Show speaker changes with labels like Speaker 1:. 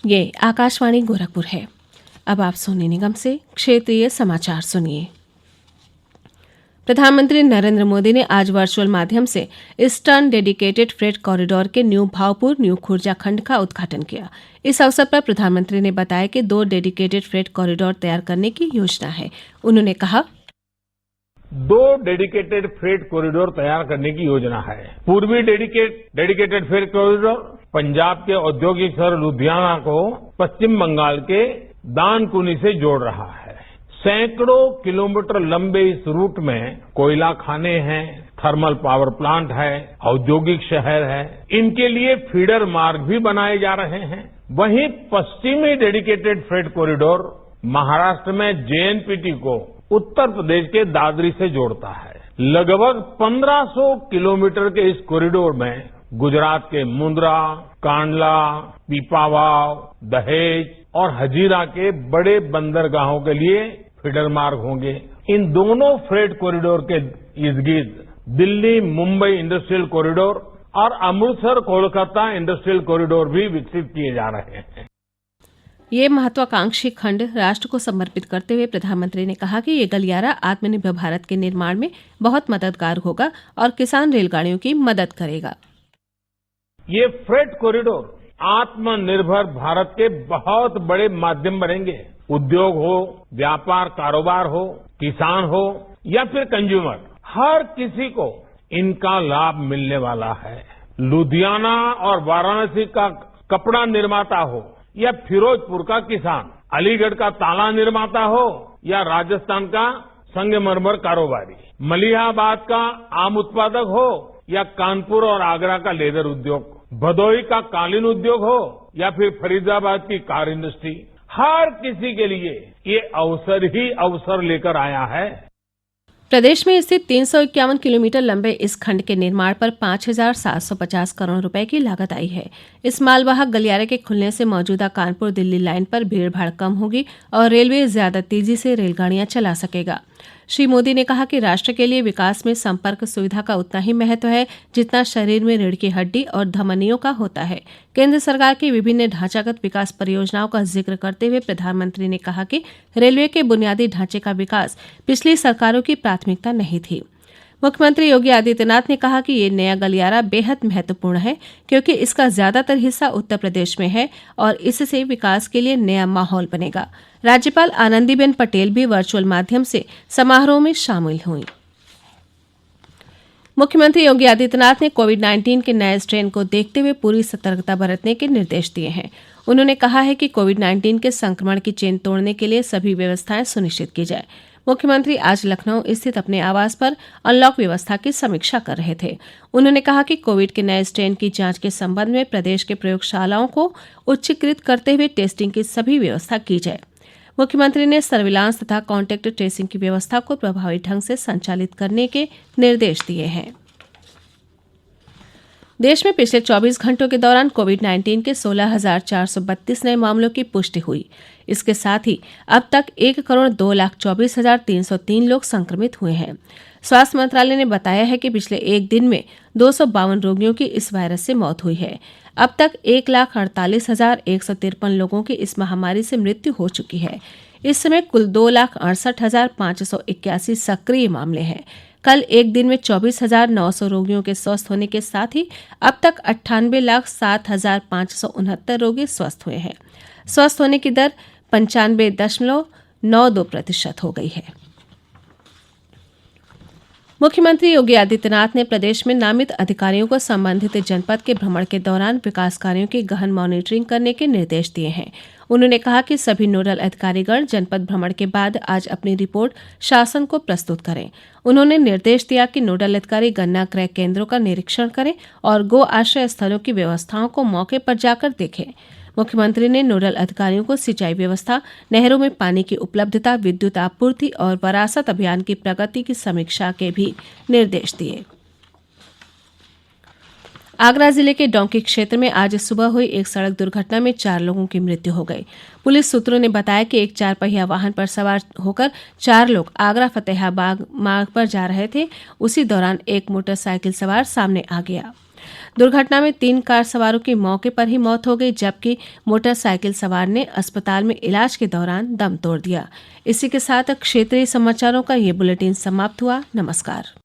Speaker 1: ये आकाशवाणी गोरखपुर है। अब आप सोनी निगम से क्षेत्रीय समाचार सुनिए। प्रधानमंत्री नरेंद्र मोदी ने आज वर्चुअल माध्यम से ईस्टर्न डेडिकेटेड फ्रेट कॉरिडोर के न्यू भावपुर न्यू खुर्जा खंड का उद्घाटन किया। इस अवसर पर प्रधानमंत्री ने बताया कि 2 डेडिकेटेड फ्रेट कॉरिडोर तैयार करने की योजना है। उन्होंने कहा,
Speaker 2: 2 डेडिकेटेड फ्रेट कॉरिडोर तैयार करने की योजना है। पूर्वी डेडिकेटेड फ्रेट कॉरिडोर पंजाब के औद्योगिक शहर लुधियाना को पश्चिम बंगाल के दानकुनी से जोड़ रहा है। सैकड़ों किलोमीटर लंबे इस रूट में कोयला खाने हैं, थर्मल पावर प्लांट है, औद्योगिक शहर है। इनके लिए फीडर मार्ग भी बनाए जा रहे हैं। वहीं पश्चिमी डेडिकेटेड फ्रेट कॉरिडोर महाराष्ट्र में जेएनपीटी को उत्तर प्रदेश के दादरी से जोड़ता है। लगभग 1500 किलोमीटर के इस कॉरिडोर में गुजरात के मुंद्रा, कांडला, पीपावाव, दहेज और हजीरा के बड़े बंदरगाहों के लिए फीडर मार्ग होंगे। इन दोनों फ्रेट कॉरिडोर के इर्द गिर्द दिल्ली मुंबई इंडस्ट्रियल कॉरिडोर और अमृतसर कोलकाता इंडस्ट्रियल कॉरिडोर भी विकसित किए जा रहे हैं।
Speaker 1: ये महत्वाकांक्षी खंड राष्ट्र को समर्पित करते हुए प्रधानमंत्री ने कहा कि ये गलियारा आत्मनिर्भर भारत के निर्माण में बहुत मददगार होगा और किसान रेलगाड़ियों की मदद करेगा।
Speaker 2: ये फ्रेट कॉरिडोर आत्मनिर्भर भारत के बहुत बड़े माध्यम बनेंगे। उद्योग हो, व्यापार कारोबार हो, किसान हो या फिर कंज्यूमर, हर किसी को इनका लाभ मिलने वाला है। लुधियाना और वाराणसी का कपड़ा निर्माता हो या फिरोजपुर का किसान, अलीगढ़ का ताला निर्माता हो या राजस्थान का संगमरमर कारोबारी, मलिहाबाद का आम उत्पादक हो या कानपुर और आगरा का लेदर उद्योग, भदोही का कालीन उद्योग हो या फिर फरीदाबाद की कार इंडस्ट्री, हर किसी के लिए ये अवसर ही अवसर लेकर आया है।
Speaker 1: प्रदेश में स्थित 351 किलोमीटर लंबे इस खंड के निर्माण पर 5,750 करोड़ रुपए की लागत आई है। इस मालवाहक गलियारे के खुलने से मौजूदा कानपुर दिल्ली लाइन पर भीड़ भाड़ कम होगी और रेलवे ज्यादा तेजी से रेलगाड़ियां चला सकेगा। श्री मोदी ने कहा कि राष्ट्र के लिए विकास में संपर्क सुविधा का उतना ही महत्व है जितना शरीर में रीढ़ की हड्डी और धमनियों का होता है। केंद्र सरकार की विभिन्न ढांचागत विकास परियोजनाओं का जिक्र करते हुए प्रधानमंत्री ने कहा कि रेलवे के बुनियादी ढांचे का विकास पिछली सरकारों की प्राथमिकता नहीं थी। मुख्यमंत्री योगी आदित्यनाथ ने कहा कि ये नया गलियारा बेहद महत्वपूर्ण है क्योंकि इसका ज्यादातर हिस्सा उत्तर प्रदेश में है और इससे विकास के लिए नया माहौल बनेगा। राज्यपाल आनंदीबेन पटेल भी वर्चुअल माध्यम से समारोह में शामिल हुईं। मुख्यमंत्री योगी आदित्यनाथ ने कोविड-19 के नए स्ट्रेन को देखते हुए पूरी सतर्कता बरतने के निर्देश दिए हैं। उन्होंने कहा है कि कोविड-19 के संक्रमण की चेन तोड़ने के लिए सभी व्यवस्थाएं सुनिश्चित की जाए। मुख्यमंत्री आज लखनऊ स्थित अपने आवास पर अनलॉक व्यवस्था की समीक्षा कर रहे थे। उन्होंने कहा कि कोविड के नए स्ट्रेन की जांच के संबंध में प्रदेश के प्रयोगशालाओं को उच्चीकृत करते हुए टेस्टिंग की सभी व्यवस्था की जाए। मुख्यमंत्री ने सर्विलांस तथा कॉन्टैक्ट ट्रेसिंग की व्यवस्था को प्रभावी ढंग से संचालित करने के निर्देश दिए हैं। देश में पिछले 24 घंटों के दौरान कोविड-19 के 16,432 नए मामलों की पुष्टि हुई। इसके साथ ही अब तक 1,02,24,303 लोग संक्रमित हुए हैं। स्वास्थ्य मंत्रालय ने बताया है कि पिछले एक दिन में 252 रोगियों की इस वायरस से मौत हुई है। अब तक 1,48,153 लोगों की इस महामारी से मृत्यु हो चुकी है। इस समय कुल 2,68,581 सक्रिय मामले हैं। कल एक दिन में 24,900 रोगियों के स्वस्थ होने के साथ ही अब तक 98,07,569 रोगी स्वस्थ हुए हैं। स्वस्थ होने की दर 95.92% हो गई है। मुख्यमंत्री योगी आदित्यनाथ ने प्रदेश में नामित अधिकारियों को संबंधित जनपद के भ्रमण के दौरान विकास कार्यों की गहन मॉनिटरिंग करने के निर्देश दिए हैं। उन्होंने कहा कि सभी नोडल अधिकारीगण जनपद भ्रमण के बाद आज अपनी रिपोर्ट शासन को प्रस्तुत करें। उन्होंने निर्देश दिया कि नोडल अधिकारी गन्ना क्रय केंद्रों का निरीक्षण करें और गो आश्रय स्थलों की व्यवस्थाओं को मौके पर जाकर देखें। मुख्यमंत्री ने नोडल अधिकारियों को सिंचाई व्यवस्था, नहरों में पानी की उपलब्धता, विद्युत आपूर्ति और वरासत अभियान की प्रगति की समीक्षा के भी निर्देश दिए। आगरा जिले के डोंकी क्षेत्र में आज सुबह हुई एक सड़क दुर्घटना में 4 लोगों की मृत्यु हो गई। पुलिस सूत्रों ने बताया कि एक 4 पहिया वाहन पर सवार होकर 4 लोग आगरा फतेहाबाद मार्ग पर जा रहे थे। उसी दौरान एक मोटरसाइकिल सवार सामने आ गया। दुर्घटना में 3 कार सवारों की मौके पर ही मौत हो गई, जबकि मोटरसाइकिल सवार ने अस्पताल में इलाज के दौरान दम तोड़ दिया। इसी के साथ क्षेत्रीय समाचारों का ये बुलेटिन समाप्त हुआ। नमस्कार।